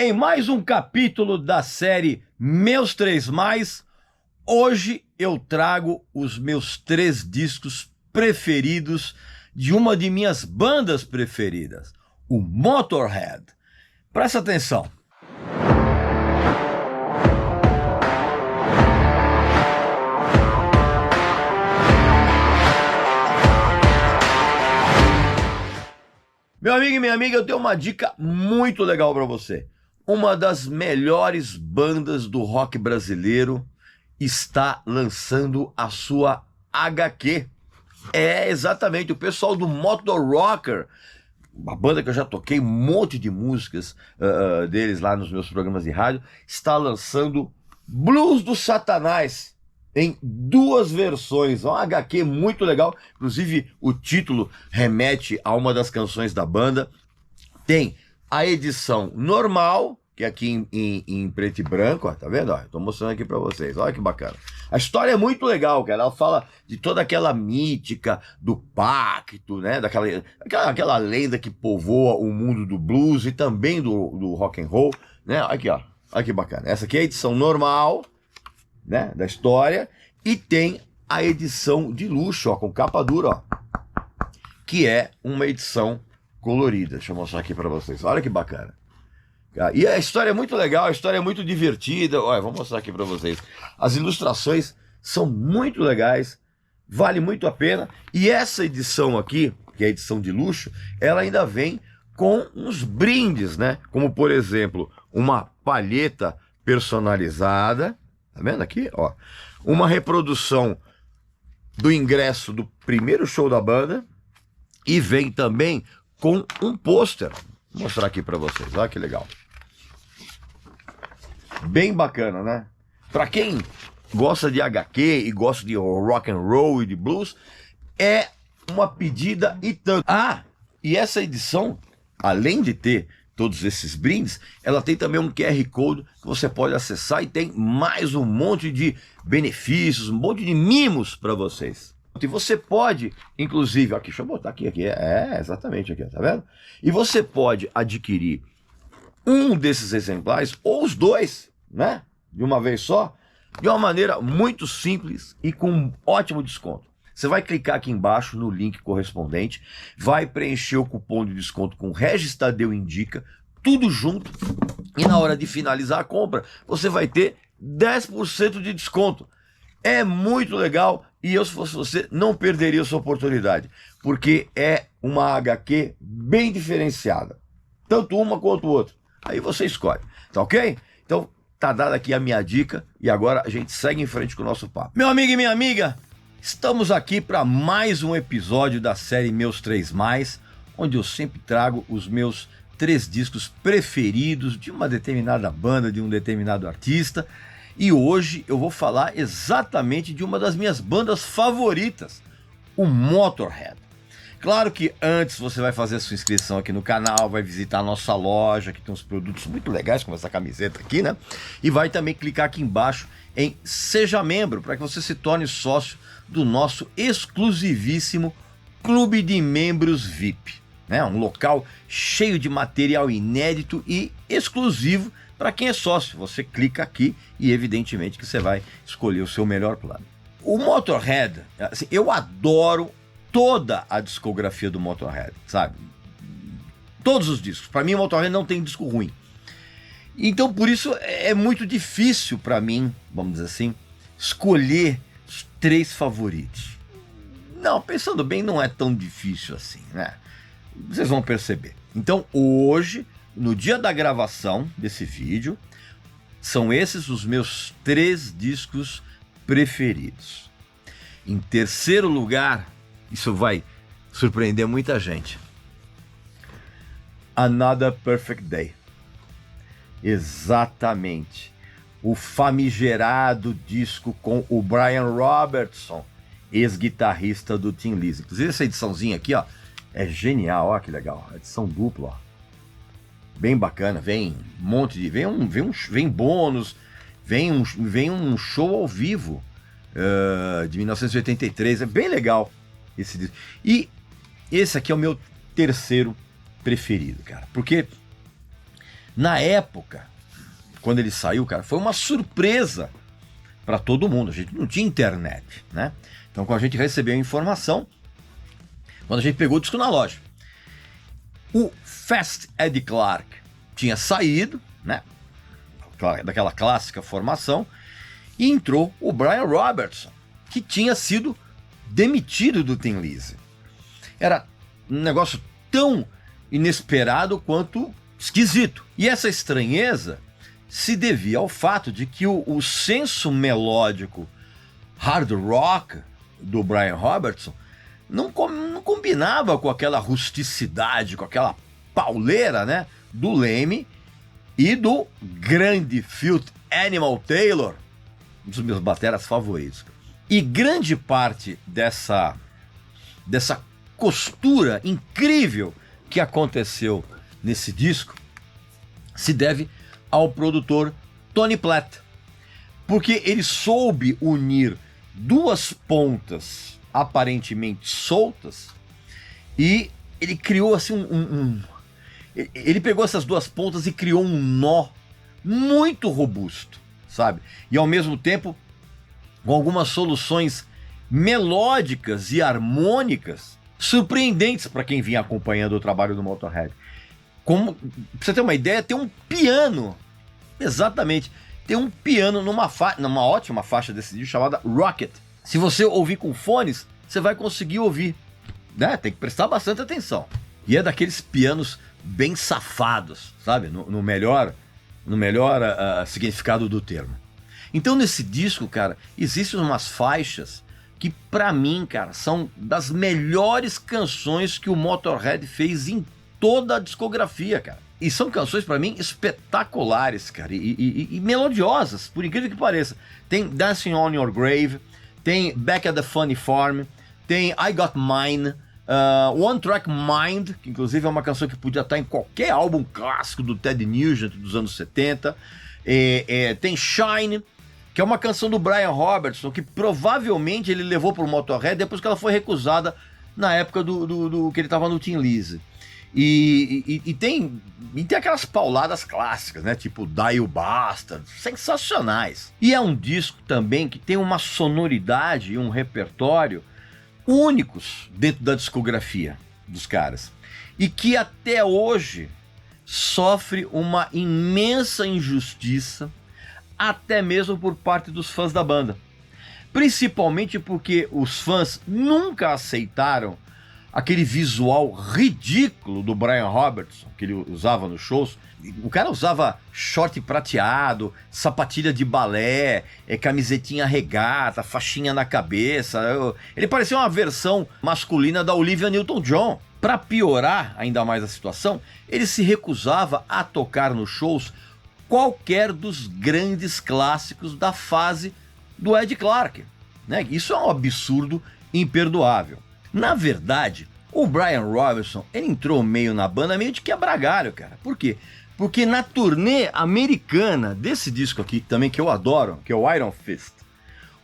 Em mais um capítulo da série Meus Três Mais, hoje eu trago os meus 3 discos preferidos de uma de minhas bandas preferidas, o Motorhead. Presta atenção. Meu amigo e minha amiga, eu tenho uma dica muito legal para você. Uma das melhores bandas do rock brasileiro está lançando a sua HQ. É, exatamente, o pessoal do Motor Rocker, uma banda que eu já toquei um monte de músicas deles lá nos meus programas de rádio, está lançando Blues do Satanás em 2 versões. Uma HQ muito legal, inclusive o título remete a uma das canções da banda. Tem a edição normal, que é aqui em preto e branco, ó, tá vendo? Ó, eu tô mostrando aqui pra vocês, olha que bacana. A história é muito legal, cara. Ela fala de toda aquela mítica do pacto, né? Daquela lenda que povoa o mundo do blues e também do rock and roll, né? Aqui, ó, olha que bacana. Essa aqui é a edição normal, né, da história, e tem a edição de luxo, ó, com capa dura, ó, que é uma edição colorida. Deixa eu mostrar aqui pra vocês, olha que bacana. E a história é muito legal, a história é muito divertida. Olha, vou mostrar aqui pra vocês. As ilustrações são muito legais, vale muito a pena. E essa edição aqui, que é a edição de luxo, ela ainda vem com uns brindes, né? Como, por exemplo, uma palheta personalizada. Tá vendo aqui? Ó, uma reprodução do ingresso do primeiro show da banda e vem também com um pôster. Vou mostrar aqui pra vocês, olha que legal. Bem bacana, né? Pra quem gosta de HQ e gosta de rock and roll e de blues, é uma pedida e tanto. Ah, e essa edição, além de ter todos esses brindes, ela tem também um QR Code que você pode acessar e tem mais um monte de benefícios, um monte de mimos para vocês. E você pode, inclusive, aqui, deixa eu botar aqui, exatamente aqui, tá vendo? E você pode adquirir um desses exemplares, ou os 2, né? De uma vez só, de uma maneira muito simples e com um ótimo desconto. Você vai clicar aqui embaixo no link correspondente, vai preencher o cupom de desconto com Regis Tadeu Indica, tudo junto, e na hora de finalizar a compra, você vai ter 10% de desconto. É muito legal e eu, se fosse você, não perderia essa oportunidade, porque é uma HQ bem diferenciada, tanto uma quanto outra. Aí você escolhe, tá ok? Então, tá dada aqui a minha dica e agora a gente segue em frente com o nosso papo. Meu amigo e minha amiga, estamos aqui para mais um episódio da série Meus Três Mais, onde eu sempre trago os meus 3 discos preferidos de uma determinada banda, de um determinado artista. E hoje eu vou falar exatamente de uma das minhas bandas favoritas, o Motorhead. Claro que antes você vai fazer a sua inscrição aqui no canal, vai visitar a nossa loja, que tem uns produtos muito legais, como essa camiseta aqui, né? E vai também clicar aqui embaixo em Seja Membro, para que você se torne sócio do nosso exclusivíssimo Clube de Membros VIP, né? Um local cheio de material inédito e exclusivo para quem é sócio. Você clica aqui e evidentemente que você vai escolher o seu melhor plano. O Motorhead, assim, eu adoro toda a discografia do Motorhead, sabe? Todos os discos. Para mim o Motorhead não tem disco ruim. Então por isso é muito difícil para mim, vamos dizer assim, escolher os 3 favoritos. Não, pensando bem, não é tão difícil assim, né? Vocês vão perceber. Então hoje, no dia da gravação desse vídeo, são esses os meus 3 discos preferidos. Em terceiro lugar, isso vai surpreender muita gente, Another Perfect Day. Exatamente. O famigerado disco com o Brian Robertson, ex-guitarrista do Thin Lizzy. Inclusive essa ediçãozinha aqui, ó, é genial, ó que legal. Edição dupla, ó. Bem bacana, vem um monte de... Vem bônus, vem um show ao vivo de 1983, é bem legal esse disco. E esse aqui é o meu terceiro preferido, cara, porque Na época, quando ele saiu, cara, foi uma surpresa para todo mundo. A gente não tinha internet, né? Então, quando a gente recebeu a informação, quando a gente pegou o disco na loja, o Fast Eddie Clarke tinha saído, né? Daquela clássica formação, e entrou o Brian Robertson, que tinha sido demitido do Thin Lizzy. Era um negócio tão inesperado quanto esquisito. E essa estranheza se devia ao fato de que o senso melódico hard rock do Brian Robertson não combinava com aquela rusticidade, com aquela pauleira, né, do Lemmy e do grande Phil Animal Taylor, um dos meus bateras favoritos. E grande parte dessa costura incrível que aconteceu nesse disco se deve ao produtor Tony Platt, porque ele soube unir duas pontas aparentemente soltas e ele criou assim ele pegou essas duas pontas e criou um nó muito robusto, sabe? E ao mesmo tempo com algumas soluções melódicas e harmônicas surpreendentes para quem vinha acompanhando o trabalho do Motorhead. Como, pra você ter uma ideia, tem um piano, exatamente, tem um piano numa ótima faixa desse disco chamada Rocket. Se você ouvir com fones, você vai conseguir ouvir, né? Tem que prestar bastante atenção. E é daqueles pianos bem safados, sabe? No melhor significado do termo. Então nesse disco, cara, existem umas faixas que pra mim, cara, são das melhores canções que o Motorhead fez em toda a discografia, cara. E são canções pra mim espetaculares, cara, e melodiosas, por incrível que pareça. Tem Dancing on Your Grave, tem Back at the Funny Farm, tem I Got Mine, One Track Mind, que inclusive é uma canção que podia estar em qualquer álbum clássico do Ted Nugent dos anos 70. Tem Shine, que é uma canção do Brian Robertson, que provavelmente ele levou pro Motorhead depois que ela foi recusada na época do que ele tava no Thin Lizzy. E tem aquelas pauladas clássicas, né? Tipo Die You Bastard, sensacionais. E é um disco também que tem uma sonoridade e um repertório únicos dentro da discografia dos caras. E que até hoje sofre uma imensa injustiça, até mesmo por parte dos fãs da banda. Principalmente porque os fãs nunca aceitaram aquele visual ridículo do Brian Robertson, que ele usava nos shows. O cara usava short prateado, sapatilha de balé, camisetinha regata, faixinha na cabeça. Ele parecia uma versão masculina da Olivia Newton-John. Para piorar ainda mais a situação, ele se recusava a tocar nos shows qualquer dos grandes clássicos da fase do Ed Clarke, né? Isso é um absurdo imperdoável. Na verdade, o Brian Robertson, ele entrou meio na banda meio de quebra-galho, cara. Por quê? Porque na turnê americana desse disco aqui, também que eu adoro, que é o Iron Fist,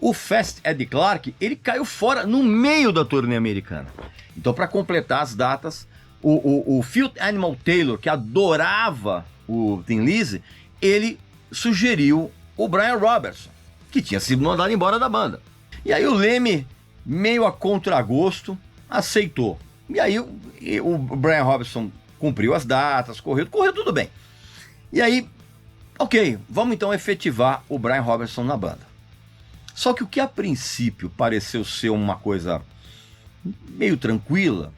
o Fast Eddie Clarke, ele caiu fora no meio da turnê americana. Então, para completar as datas, o Phil Animal Taylor, que adorava o Thin Lizzy, ele sugeriu o Brian Robertson, que tinha sido mandado embora da banda. E aí o Lemmy, meio a contragosto, aceitou. E aí o Brian Robertson cumpriu as datas, correu tudo bem. E aí, ok, vamos então efetivar o Brian Robertson na banda. Só que o que a princípio pareceu ser uma coisa meio tranquila,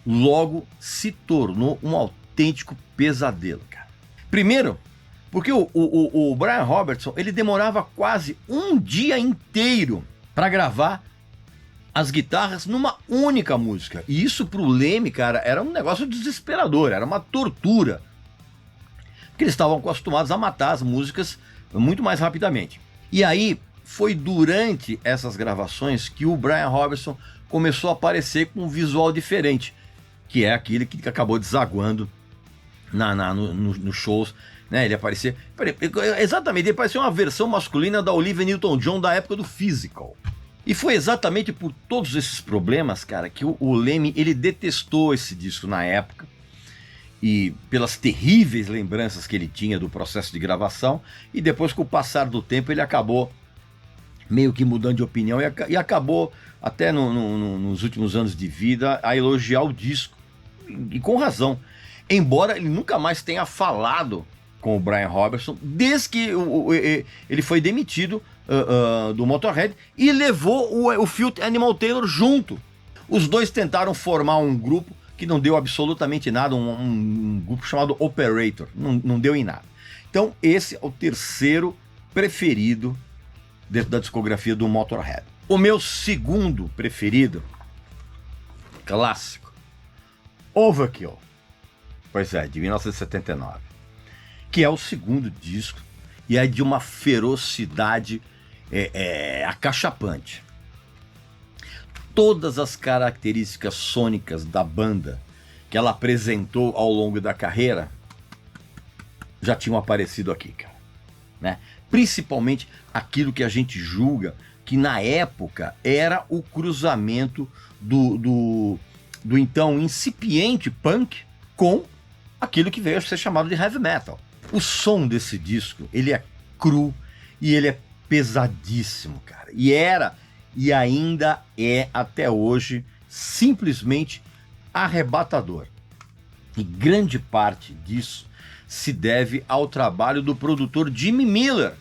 logo se tornou um autêntico pesadelo, cara. Primeiro, porque o Brian Robertson, ele demorava quase um dia inteiro para gravar as guitarras numa única música. E isso pro Lemmy, cara, era um negócio desesperador, era uma tortura. Porque eles estavam acostumados a matar as músicas muito mais rapidamente. E aí, foi durante essas gravações que o Brian Robertson começou a aparecer com um visual diferente, que é aquele que acabou desaguando nos shows, né? Ele aparecia... Exatamente, ele parecia uma versão masculina da Olivia Newton-John da época do Physical. E foi exatamente por todos esses problemas, cara, que o Lemmy, ele detestou esse disco na época. e pelas terríveis lembranças que ele tinha do processo de gravação, e depois, com o passar do tempo, ele acabou meio que mudando de opinião e acabou, até nos últimos anos de vida, a elogiar o disco, e com razão, embora ele nunca mais tenha falado com o Brian Robertson, desde que ele foi demitido do Motorhead e levou o Filthy Animal Taylor junto. Os dois tentaram formar um grupo que não deu absolutamente nada, um grupo chamado Operator, não deu em nada. Então esse é o terceiro preferido dentro da discografia do Motorhead. O meu segundo preferido, clássico, Overkill, pois é, de 1979, que é o segundo disco e é de uma ferocidade acachapante. Todas as características sônicas da banda que ela apresentou ao longo da carreira já tinham aparecido aqui, cara, né? Principalmente aquilo que a gente julga que na época era o cruzamento do então incipiente punk com aquilo que veio a ser chamado de heavy metal. O som desse disco, ele é cru e ele é pesadíssimo, cara. E ainda é, até hoje, simplesmente arrebatador. E grande parte disso se deve ao trabalho do produtor Jimmy Miller.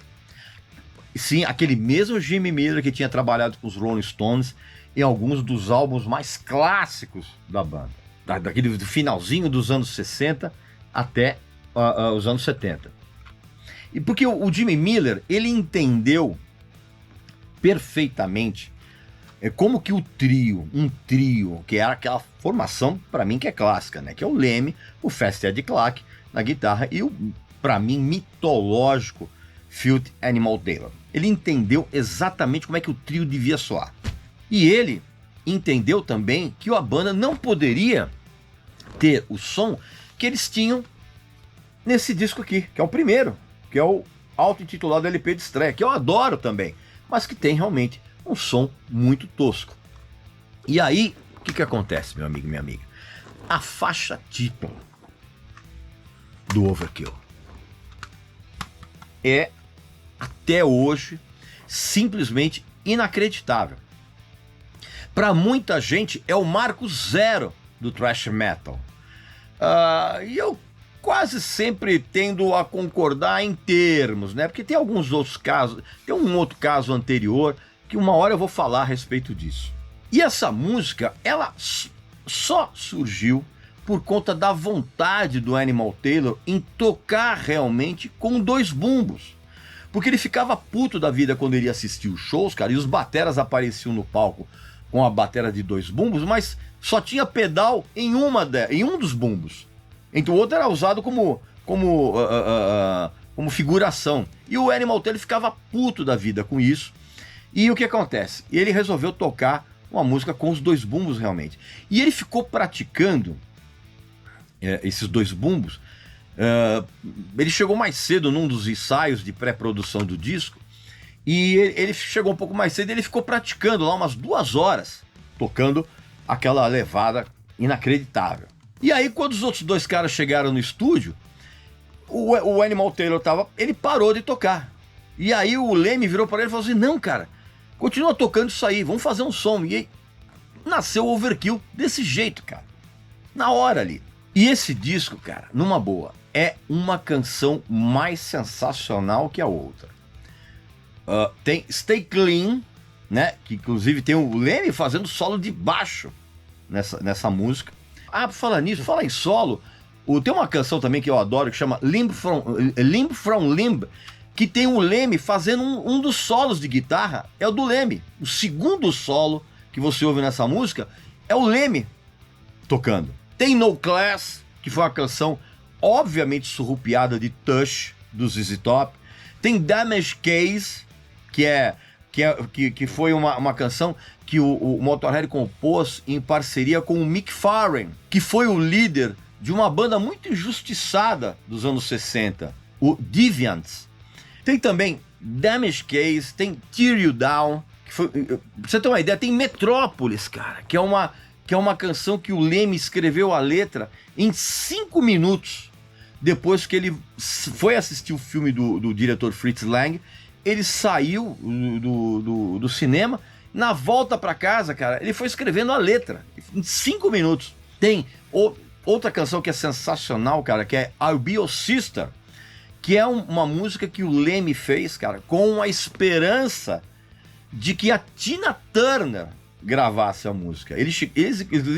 Sim, aquele mesmo Jimmy Miller que tinha trabalhado com os Rolling Stones em alguns dos álbuns mais clássicos da banda. Daquele finalzinho dos anos 60 até os anos 70. E porque o Jimmy Miller, ele entendeu perfeitamente como que um trio, que era aquela formação, para mim, que é clássica, né? Que é o Lemmy, o Fast Eddie Clarke na guitarra e o, para mim, mitológico Filthy Animal Taylor. Ele entendeu exatamente como é que o trio devia soar. E ele entendeu também que a banda não poderia ter o som que eles tinham nesse disco aqui, que é o primeiro, que é o auto-intitulado LP de estreia, que eu adoro também, mas que tem realmente um som muito tosco. E aí, o que acontece, meu amigo e minha amiga? A faixa título do Overkill é, até hoje, simplesmente inacreditável. Para muita gente, é o marco zero do thrash metal. E eu quase sempre tendo a concordar em termos, né? Porque tem alguns outros casos, tem um outro caso anterior que uma hora eu vou falar a respeito disso. E essa música, ela só surgiu por conta da vontade do Animal Taylor em tocar realmente com dois bumbos. Porque ele ficava puto da vida quando ele assistia os shows, cara, e os bateras apareciam no palco com a batera de dois bumbos, mas só tinha pedal em um dos bumbos. Então o outro era usado como figuração. E o Animal Taylor ficava puto da vida com isso. E o que acontece? Ele resolveu tocar uma música com os dois bumbos realmente. E ele ficou praticando esses dois bumbos. Ele chegou mais cedo num dos ensaios de pré-produção do disco. E ele chegou um pouco mais cedo e ele ficou praticando lá umas 2 horas, tocando aquela levada inacreditável. E aí, quando os outros dois caras chegaram no estúdio, o Animal Taylor ele parou de tocar. E aí o Lemmy virou para ele e falou assim: não, cara, continua tocando isso aí, vamos fazer um som. E aí nasceu o Overkill desse jeito, cara, na hora ali. E esse disco, cara, numa boa, é uma canção mais sensacional que a outra. Tem Stay Clean, né? Que inclusive tem o Lemmy fazendo solo de baixo nessa música. Por falar nisso, fala em solo, tem uma canção também que eu adoro que chama Limb from Limb, que tem o Lemmy fazendo um dos solos de guitarra, é o do Lemmy. O segundo solo que você ouve nessa música é o Lemmy tocando. Tem No Class, que foi uma canção obviamente surrupiada de Tush, do ZZ Top. Tem Damage Case, que foi uma canção que o Motorhead compôs em parceria com o Mick Farren, que foi o líder de uma banda muito injustiçada dos anos 60, o Deviants. Tem também Damage Case, tem Tear You Down, que foi, pra você ter uma ideia, tem Metrópolis, cara, que é que é uma canção que o Leme escreveu a letra em 5 minutos. Depois que ele foi assistir o filme do diretor Fritz Lang, ele saiu do cinema, na volta para casa, cara, ele foi escrevendo a letra em 5 minutos. Tem outra canção que é sensacional, cara, que é I'll Be Your Sister, que é uma música que o Leme fez, cara, com a esperança de que a Tina Turner gravasse a música. Eles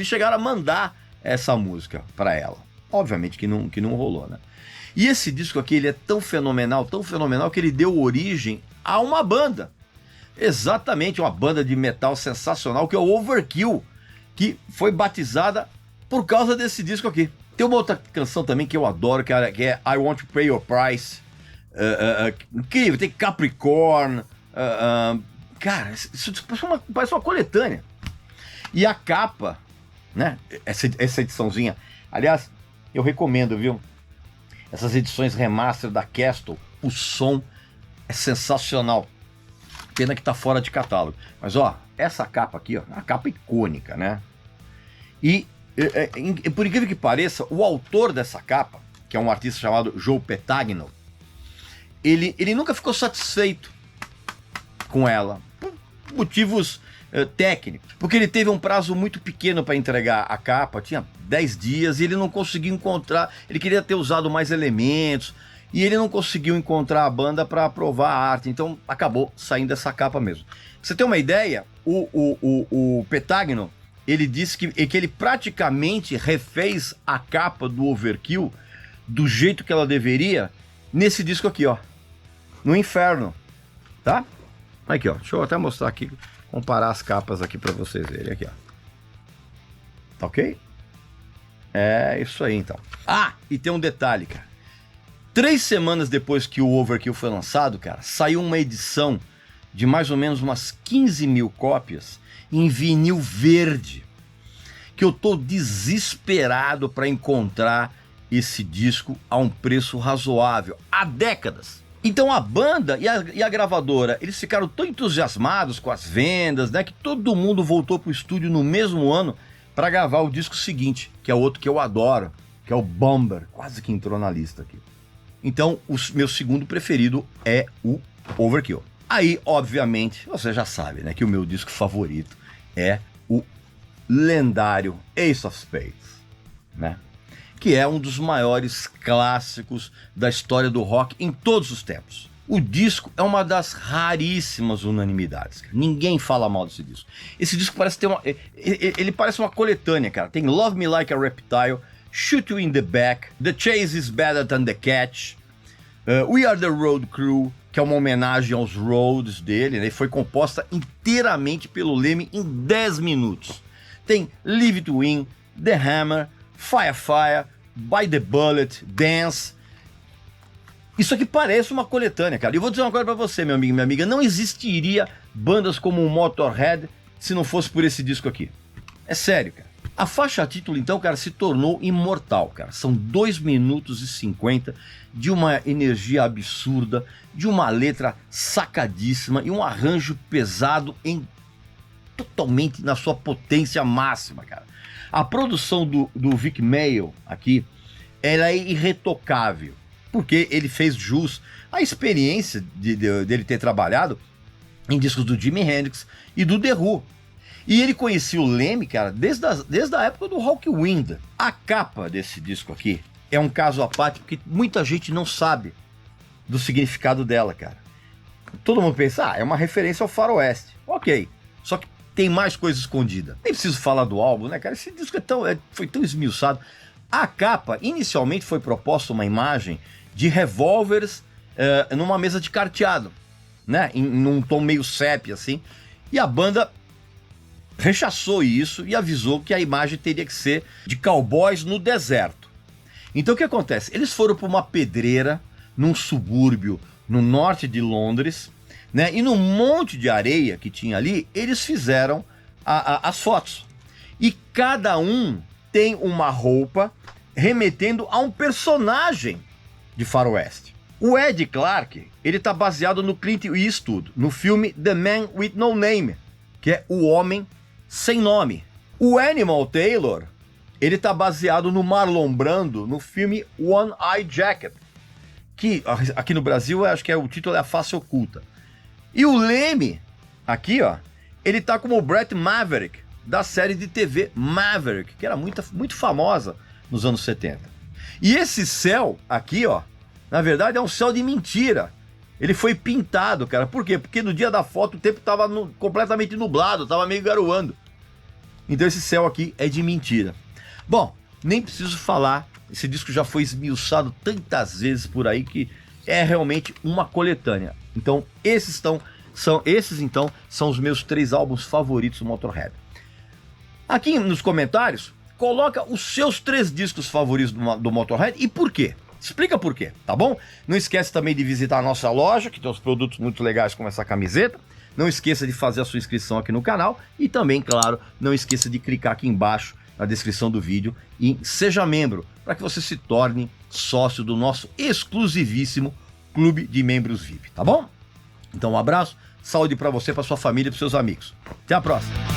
chegaram a mandar essa música para ela. Obviamente que não rolou, né? E esse disco aqui, ele é tão fenomenal, que ele deu origem a uma banda. Exatamente, uma banda de metal sensacional, que é o Overkill, que foi batizada por causa desse disco aqui. Tem uma outra canção também que eu adoro, que é I Want to Pay Your Price. Incrível, tem Capricorn. Cara, isso parece uma coletânea. E a capa, né? Essa ediçãozinha. Aliás, eu recomendo, viu? Essas edições remaster da Castle, o som é sensacional. Pena que tá fora de catálogo. Mas, ó, essa capa aqui, ó, a capa icônica, né? E, por incrível que pareça, o autor dessa capa, que é um artista chamado Joe Petagno, ele nunca ficou satisfeito com ela, por motivos técnicos. Porque ele teve um prazo muito pequeno para entregar a capa, tinha 10 dias, e ele não conseguiu encontrar, ele queria ter usado mais elementos, e ele não conseguiu encontrar a banda para aprovar a arte, então acabou saindo essa capa mesmo. Pra você ter uma ideia, o Petagno, ele disse que ele praticamente refez a capa do Overkill do jeito que ela deveria nesse disco aqui, ó, no Inferno, tá? Aqui, ó, deixa eu até mostrar aqui, comparar as capas aqui para vocês verem aqui, ó. Tá ok? É isso aí, então. Ah, e tem um detalhe, cara. 3 semanas depois que o Overkill foi lançado, cara, saiu uma edição de mais ou menos umas 15 mil cópias em vinil verde, que eu tô desesperado para encontrar esse disco a um preço razoável, há décadas. Então a banda e a gravadora, eles ficaram tão entusiasmados com as vendas, né, que todo mundo voltou pro estúdio no mesmo ano para gravar o disco seguinte, que é outro que eu adoro, que é o Bomber, quase que entrou na lista aqui. Então, o meu segundo preferido é o Overkill. Aí, obviamente, você já sabe, né, que o meu disco favorito é o lendário Ace of Spades, né? Que é um dos maiores clássicos da história do rock em todos os tempos. O disco é uma das raríssimas unanimidades, cara. Ninguém fala mal desse disco. Esse disco parece ter ele parece uma coletânea, cara. Tem Love Me Like a Reptile, Shoot You in the Back, The Chase is Better Than the Catch, We Are the Road Crew, que é uma homenagem aos Rhodes dele, né? E foi composta inteiramente pelo Leme em 10 minutos. Tem Leave It to Win, The Hammer, Fire Fire, By the Bullet, Dance. Isso aqui parece uma coletânea, cara. E eu vou dizer uma coisa pra você, meu amigo e minha amiga, não existiria bandas como o Motorhead se não fosse por esse disco aqui. É sério, cara. A faixa título, então, cara, se tornou imortal, cara. São 2 minutos e 50 de uma energia absurda, de uma letra sacadíssima e um arranjo pesado totalmente na sua potência máxima, cara. A produção do Vic Mail aqui, ela é irretocável, porque ele fez jus à experiência dele ter trabalhado em discos do Jimi Hendrix e do The Who. E ele conhecia o Leme, cara, desde a época do Hawkwind. A capa desse disco aqui é um caso à parte, porque muita gente não sabe do significado dela, cara. Todo mundo pensa, é uma referência ao faroeste. Ok, só que tem mais coisa escondida. Nem preciso falar do álbum, né, cara? Esse disco foi tão esmiuçado. A capa, inicialmente, foi proposta uma imagem de revólveres numa mesa de carteado, né? Num tom meio sépia, assim. E a banda rechaçou isso e avisou que a imagem teria que ser de cowboys no deserto. Então o que acontece? Eles foram para uma pedreira num subúrbio no norte de Londres, né? E num monte de areia que tinha ali, eles fizeram as fotos. E cada um tem uma roupa remetendo a um personagem de faroeste. O Ed Clark, ele tá baseado no Clint Eastwood, no filme The Man with No Name, que é o Homem Sem Nome. O Animal Taylor, ele tá baseado no Marlon Brando, no filme One Eye Jacket, que aqui no Brasil, acho que o título é A Face Oculta. E o Lemmy, aqui, ó, ele tá como o Brett Maverick, da série de TV Maverick, que era muito famosa nos anos 70. E esse céu aqui, ó, na verdade é um céu de mentira. Ele foi pintado, cara. Por quê? Porque no dia da foto o tempo tava completamente nublado, tava meio garoando. Então esse céu aqui é de mentira. Bom, nem preciso falar, esse disco já foi esmiuçado tantas vezes por aí que é realmente uma coletânea. Então esses são os meus 3 álbuns favoritos do Motorhead. Aqui nos comentários, coloca os seus 3 discos favoritos do Motorhead e por quê. Explica por quê, tá bom? Não esquece também de visitar a nossa loja, que tem uns produtos muito legais como essa camiseta. Não esqueça de fazer a sua inscrição aqui no canal e também, claro, não esqueça de clicar aqui embaixo na descrição do vídeo em Seja Membro, para que você se torne sócio do nosso exclusivíssimo Clube de Membros VIP, tá bom? Então um abraço, saúde para você, para sua família e para seus amigos. Até a próxima!